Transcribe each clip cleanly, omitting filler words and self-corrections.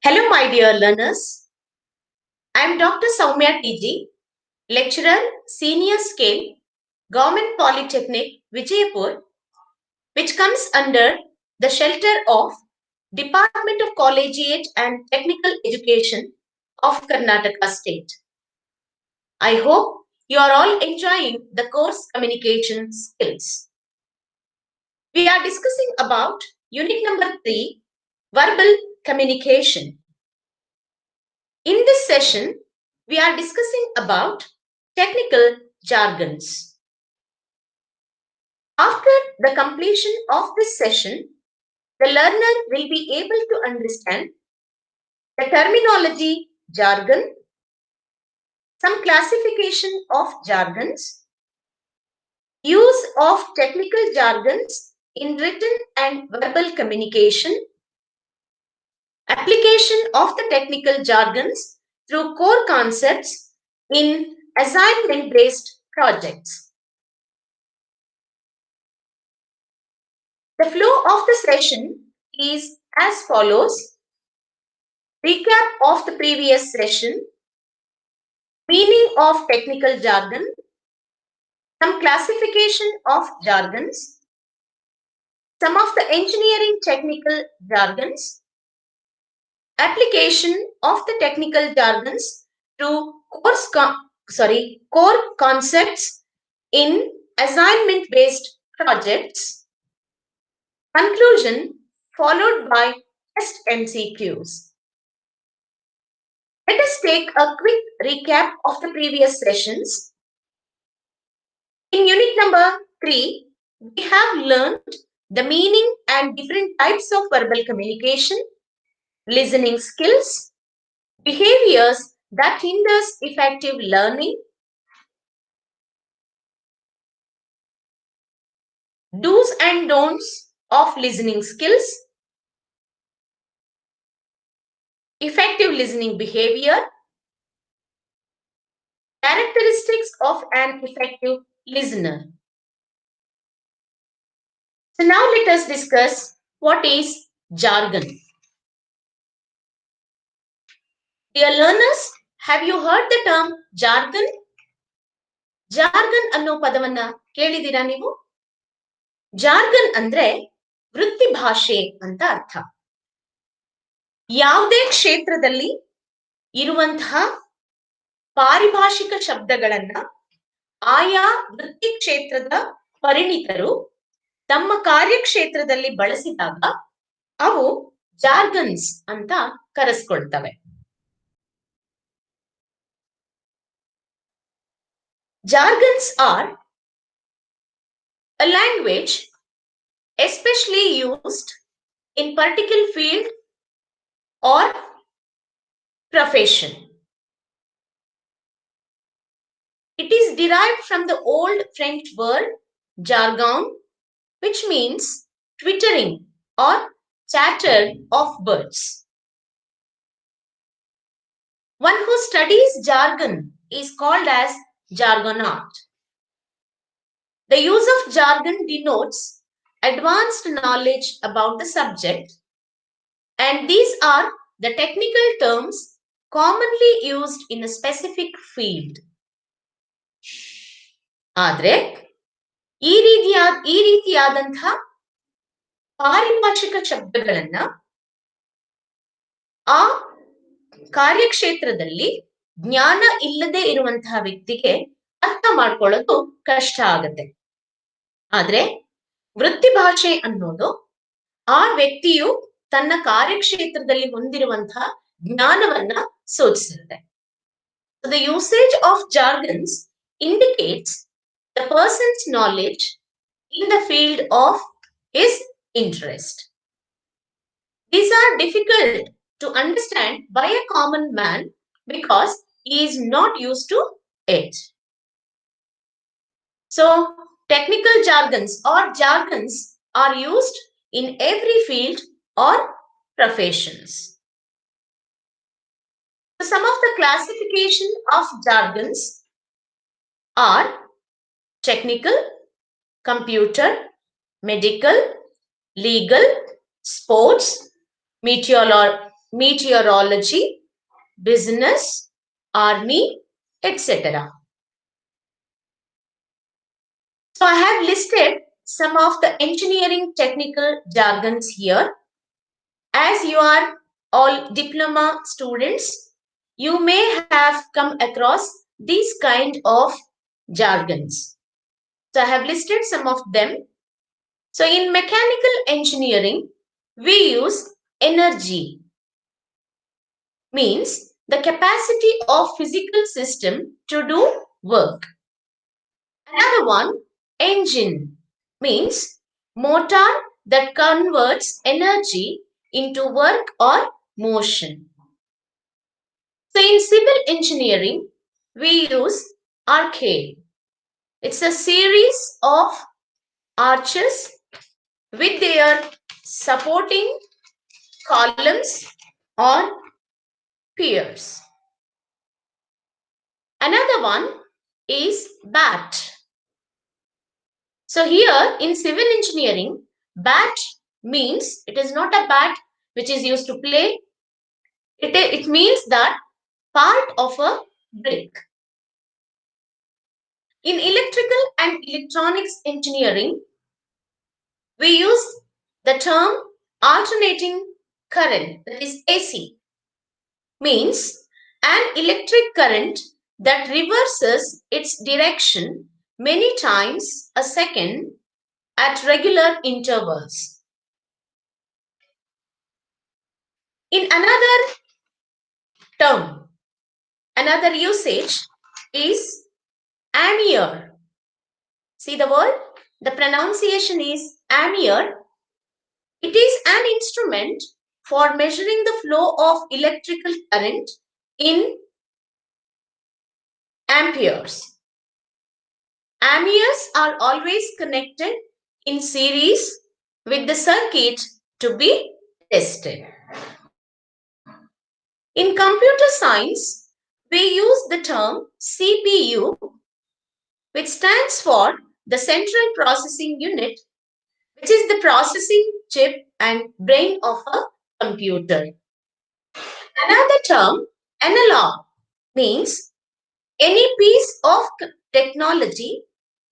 Hello, my dear learners. I am Dr. Soumya TG, lecturer, senior scale, Government Polytechnic, Vijayapur, which comes under the shelter of Department of Collegiate and Technical Education of Karnataka State. I hope you are all enjoying the course Communication Skills. We are discussing about unit number 3, verbal communication. In this session, we are discussing about technical jargons. After the completion of this session, the learner will be able to understand the terminology jargon, some classification of jargons, use of technical jargons in written and verbal communication, application of the technical jargons through core concepts in assignment-based projects. The flow of the session is as follows. Recap of the previous session, meaning of technical jargon, some classification of jargons, some of the engineering technical jargons, application of the technical jargons to core concepts in assignment-based projects, conclusion followed by test MCQs. Let us take a quick recap of the previous sessions. In unit number 3, we have learned the meaning and different types of verbal communication, listening skills, behaviors that hinders effective learning, do's and don'ts of listening skills, effective listening behavior, characteristics of an effective listener. So now let us discuss what is jargon. Dear learners, have you heard the term jargon? Jargon ಅನ್ನೋ ಪದವನ್ನ ಕೇಳಿದೀರಾ ನೀವು? Jargon ಅಂದ್ರೆ ವೃತ್ತಿ ಭಾಷೆ ಅಂತ ಅರ್ಥ. ಯಾವುದೇ ಕ್ಷೇತ್ರದಲ್ಲಿ ಇರುವಂತಹ ಪಾರಿಭಾಷಿಕ ಶಬ್ದಗಳನ್ನ ಆಯಾ ವೃತ್ತಿ ಕ್ಷೇತ್ರದ ಪರಿಣಿತರು ತಮ್ಮ ಕಾರ್ಯಕ್ಷೇತ್ರದಲ್ಲಿ ಬಳಸಿದಾಗ ಅವು ಜಾರ್ಗನ್ಸ್ ಅಂತ ಕರೆಸ್ಕೊಳ್ತವೆ. Jargons are a language especially used in particular field or profession. It is derived from the old French word jargon, which means twittering or chatter of birds. One who studies jargon is called as jargonaut. The use of jargon denotes advanced knowledge about the subject, and these are the technical terms commonly used in a specific field. ಆದರೆ ಈ ರೀತಿಯಾದಂತಹ ಪಾರಿಭಾಷಿಕ ಶಬ್ದಗಳನ್ನ ಆ ಕಾರ್ಯಕ್ಷೇತ್ರದಲ್ಲಿ ಜ್ಞಾನ ಇಲ್ಲದೆ ಇರುವಂತಹ ವ್ಯಕ್ತಿಗೆ ಅರ್ಥ ಮಾಡ್ಕೊಳ್ಳೋದು ಕಷ್ಟ ಆಗತ್ತೆ. ಆದ್ರೆ ವೃತ್ತಿ ಭಾಷೆ ಅನ್ನೋದು ಆ ವ್ಯಕ್ತಿಯು ತನ್ನ ಕಾರ್ಯಕ್ಷೇತ್ರದಲ್ಲಿ ಹೊಂದಿರುವಂತಹ ಜ್ಞಾನವನ್ನ ಸೂಚಿಸುತ್ತೆ. The usage of jargons indicates the person's knowledge in the field of his interest. These are difficult to understand by a common man because he is not used to it. So, technical jargons or jargons are used in every field or professions. So, some of the classification of jargons are technical, computer, medical, legal, sports, meteorology, business, army, etc. So I have listed some of the engineering technical jargons here. As you are all diploma students, you may have come across these kind of jargons. So I have listed some of them. So in mechanical engineering, we use energy, means the capacity of physical system to do work. Another one, engine, means motor that converts energy into work or motion. So in civil engineering, we use arcade. It's a series of arches with their supporting columns or piers. Another one is bat. So here in civil engineering, bat means it is not a bat which is used to play. It means that part of a brick. In electrical and electronics engineering, we use the term alternating current, that is AC, means an electric current that reverses its direction many times a second at regular intervals. In another term, another usage is ampere. See the word? The pronunciation is ampere. It is an instrument for measuring the flow of electrical current in amperes. Amperes are always connected in series with the circuit to be tested. In computer science, we use the term CPU, which stands for the Central Processing Unit, which is the processing chip and brain of a computer. Another term, analog, means any piece of technology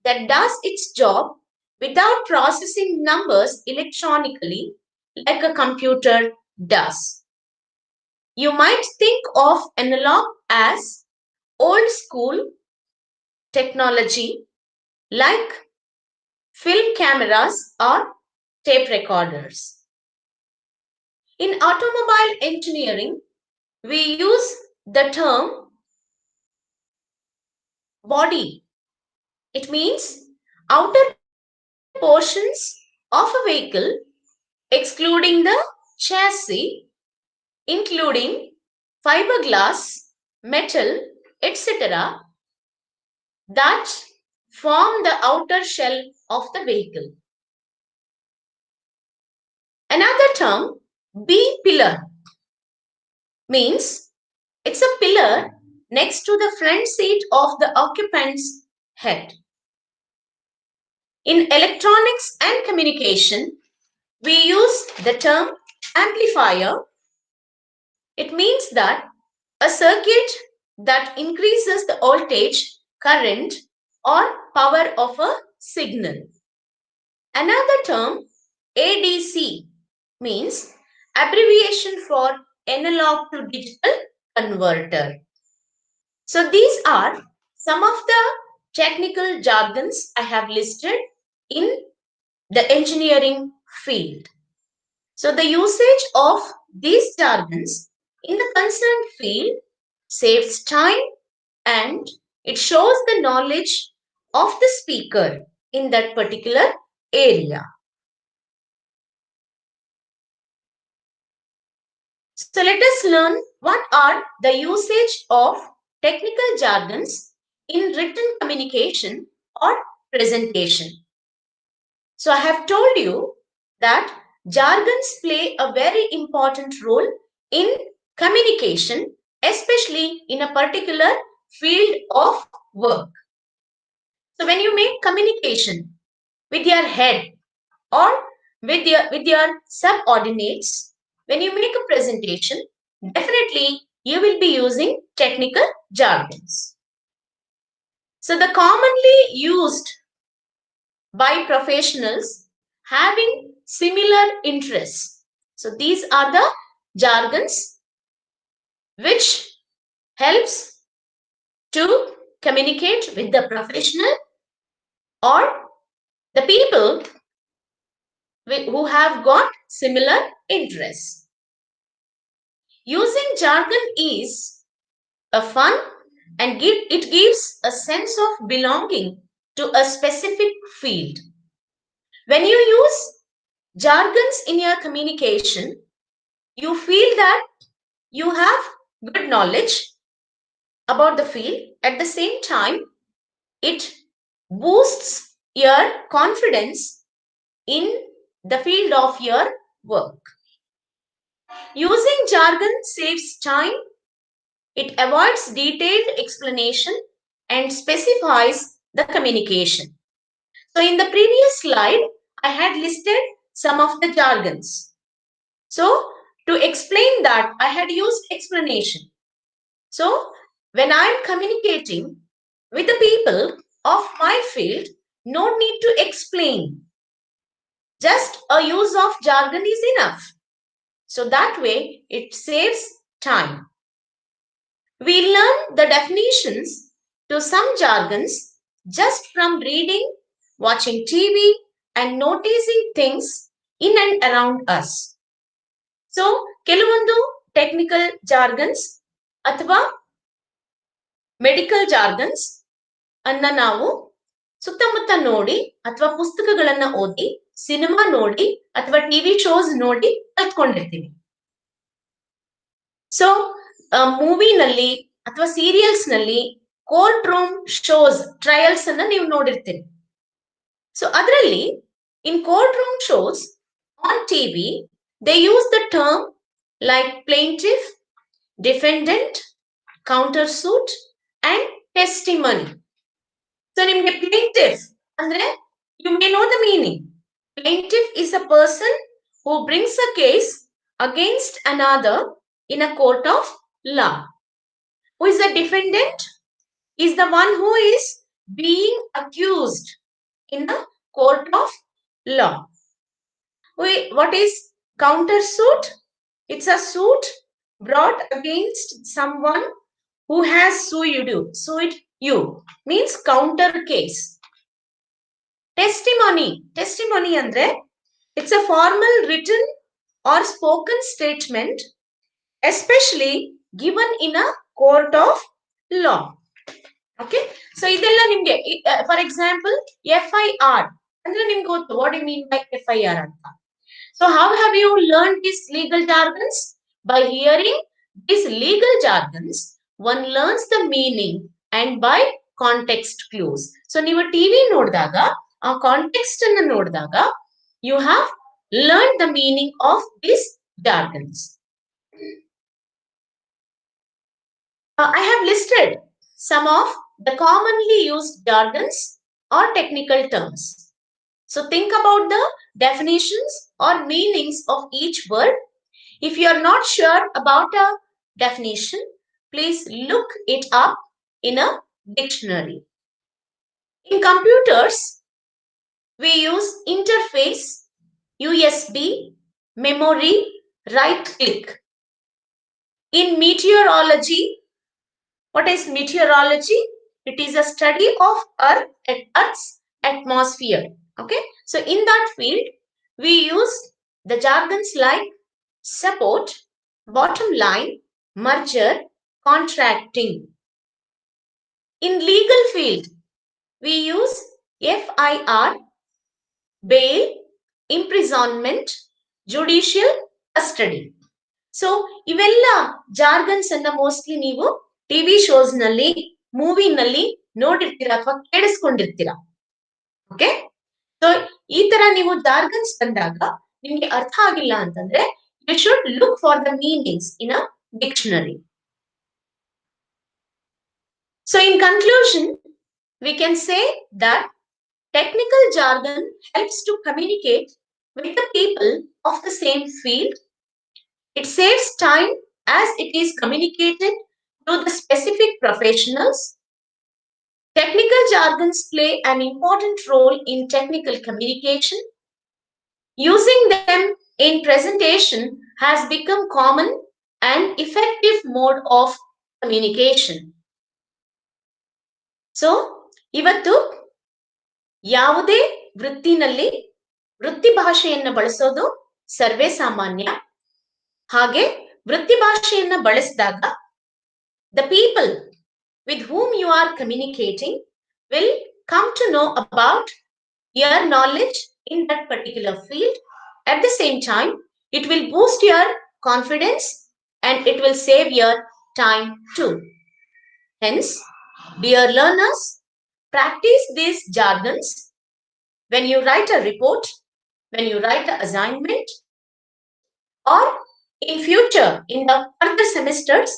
that does its job without processing numbers electronically like a computer does. You might think of analog as old school technology like film cameras or tape recorders. In automobile engineering, we use the term body. It means outer portions of a vehicle excluding the chassis, including fiberglass, metal, etc., that form the outer shell of the vehicle. Another term, B-pillar, means it's a pillar next to the front seat of the occupant's head. In electronics and communication, we use the term amplifier. It means that a circuit that increases the voltage, current, or power of a signal. Another term, ADC, means abbreviation for analog to digital converter. So these are some of the technical jargons I have listed in the engineering field. So the usage of these jargons in the concerned field saves time and it shows the knowledge of the speaker in that particular area. So let us learn what are the usage of technical jargons in written communication or presentation. So I have told you that jargons play a very important role in communication, especially in a particular field of work. So when you make communication with your head or with your subordinates, when you make a presentation, definitely you will be using technical jargons. So the commonly used by professionals having similar interests. So these are the jargons which helps to communicate with the professional or the people who have got similar interests. Using jargon is a fun and it gives a sense of belonging to a specific field. When you use jargons in your communication, you feel that you have good knowledge about the field. At the same time, it boosts your confidence in the field of your work. Using jargon saves time, it avoids detailed explanation and specifies the communication. So in the previous slide, I had listed some of the jargons. So to explain that, I had used explanation. So when I'm communicating with the people of my field, no need to explain. Just a use of jargon is enough. So that way it saves time. We learn the definitions to some jargons just from reading, watching TV, and noticing things in and around us. So, ಕೆಲವೊಂದು technical ಜಾರ್ಗನ್ಸ್ ಅಥವಾ medical ಜಾರ್ಗನ್ಸ್ ಅನ್ನ ನಾವು ಸುತ್ತಮುತ್ತ ನೋಡಿ ಅಥವಾ ಪುಸ್ತಕಗಳನ್ನ ಓದಿ, cinema ನೋಡಿ ಅಥವಾ ಟಿವಿ ಶೋಸ್ ನೋಡಿ ಕಲ್ತ್ಕೊಂಡಿರ್ತೀವಿ. ಸೊ ಮೂವಿನಲ್ಲಿ ಅಥವಾ ಸೀರಿಯಲ್ಸ್ ನಲ್ಲಿ ಕೋರ್ಟ್ ರೂಮ್ ಶೋಸ್ ಟ್ರಯಲ್ಸ್ ಅನ್ನ ನೀವು ನೋಡಿರ್ತೀರಿ. ಸೊ ಅದರಲ್ಲಿ in courtroom shows on TV they use the term like plaintiff, defendant, counter suit and testimony. So ನಿಮ್ಗೆ ಪ್ಲೇಂಟಿಫ್ ಅಂದ್ರೆ you may know the meaning. Plaintiff is a person who brings a case against another in a court of law. Who is a defendant? Is the one who is being accused in a court of law. What is countersuit? It's a suit brought against someone who has sued you. Means counter case. Testimony andre it's a formal written or spoken statement especially given in a court of law. Okay, so ಇದೆಲ್ಲ ನಿಮ್ಗೆ for example FIR ಅಂದ್ರೆ ನಿಮ್ಗೆ ಗೊತ್ತು what you mean by FIR ಅಂತ. So how have you learned these legal jargons? By hearing these legal jargons, one learns the meaning and by context clues. So ನೀವು TV ನೋಡಿದಾಗ ಆ context ಅನ್ನು ನೋಡಿದಾಗ you have learned the meaning of these jargons. I have listed some of the commonly used jargons or technical terms. So think about the definitions or meanings of each word. If you are not sure about a definition, please look it up in a dictionary. In computers, we use interface, USB, memory, right click. In meteorology, what is meteorology? It is a study of Earth's atmosphere. Okay, so in that field, we use the jargons like support, bottom line, merger, contracting. In legal field, we use FIR, bail, imprisonment, judicial custody. So ಇವೆಲ್ಲ ಜಾರ್ಗನ್ಸ್ ಅನ್ನ mostly ನೀವು TV shows ನಲ್ಲಿ, ಮೂವಿನಲ್ಲಿ ನೋಡಿರ್ತೀರಾ ಅಥವಾ ಕೇಳಿಸ್ಕೊಂಡಿರ್ತೀರಾ. Okay, so ಈ ತರ ನೀವು ಜಾರ್ಗನ್ಸ್ ಬಂದಾಗ ನಿಮ್ಗೆ ಅರ್ಥ ಆಗಿಲ್ಲ ಅಂತಂದ್ರೆ you should look for the meanings in a dictionary. So in conclusion we can say that technical jargon helps to communicate with the people of the same field. It saves time as it is communicated to the specific professionals. Technical jargons play an important role in technical communication. Using them in presentation has become common and effective mode of communication. So ಇವತ್ತು ಯಾವುದೇ ವೃತ್ತಿನಲ್ಲಿ ವೃತ್ತಿ ಭಾಷೆಯನ್ನು ಬಳಸೋದು ಸರ್ವೇ ಸಾಮಾನ್ಯ. ಹಾಗೆ ವೃತ್ತಿ ಭಾಷೆಯನ್ನು ಬಳಸಿದಾಗ the people with whom you are communicating will come to know about your knowledge in that particular field. At the same time, it will boost your confidence and it will save your time too. Hence, dear learners, practice these jargons when you write a report, when you write an assignment, or in future in the further semesters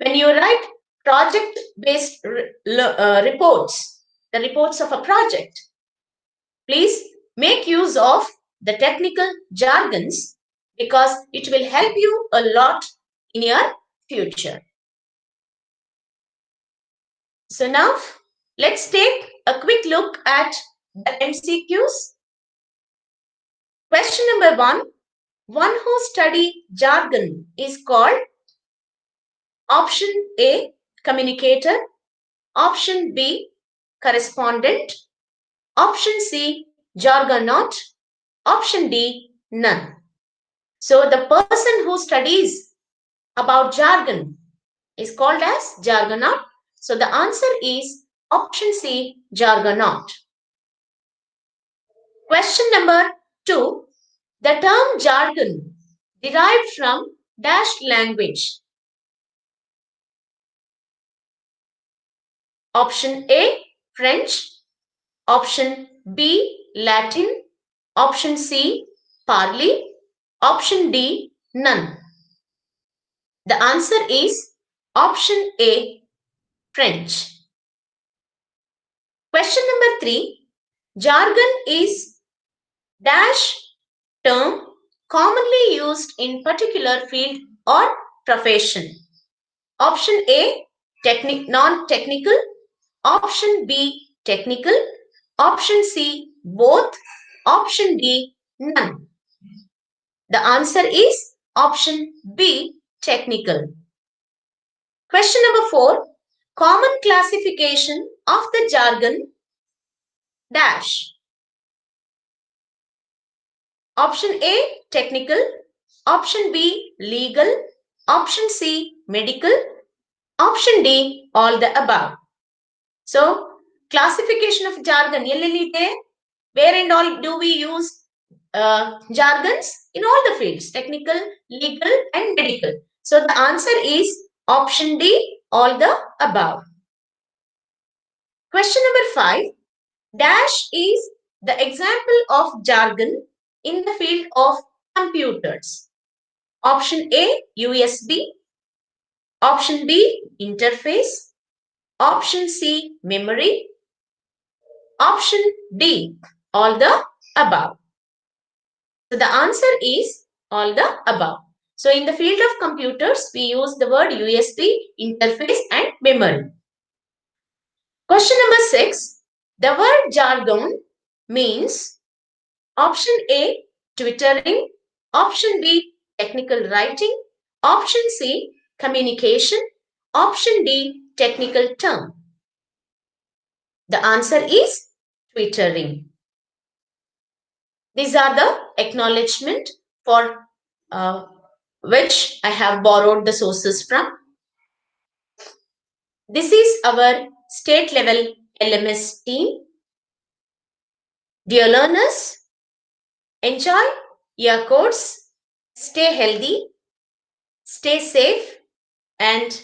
when you write project-based reports, the reports of a project. Please make use of the technical jargons because it will help you a lot in your future. So now let's take a quick look at the MCQs. Question number 1. One who study jargon is called option A, communicator, option B, correspondent, option C, jargonaut, option D, none. So the person who studies about jargon is called as jargonaut. So the answer is option C, jargonaut. Question number 2. The term jargon derived from dash language. Option A, French. Option B, Latin. Option C, Parli. Option D, none. The answer is option A, French. Question number 3. Jargon is dash term commonly used in particular field or profession. Option A, non-technical. Option B, technical. Option C, both. Option D, none. The answer is option B, technical. Question number 4. Common classification of the jargon dash. Option A, technical. Option B, legal. Option C, medical. Option D, all the above. So, classification of jargon. Where and all do we use jargons? In all the fields, technical, legal and medical. So, the answer is option D, all the above. Question number 5. Dash is the example of jargon in the field of computers. Option A, USB. Option B, interface. Option C, memory. Option D, all the above. So the answer is all the above. So in the field of computers, we use the word USB, interface and memory. Question number 6. The word jargon means option A, twittering. Option B, technical writing. Option C, communication. Option D, technical term. The answer is twittering. These are the acknowledgement for which I have borrowed the sources from. This is our state level LMS team. Dear learners, enjoy your course. Stay healthy, stay safe and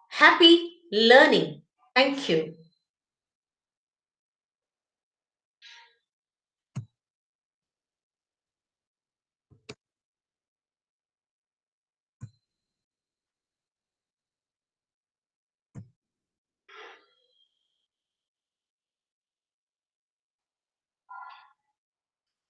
happy learning. Thank you.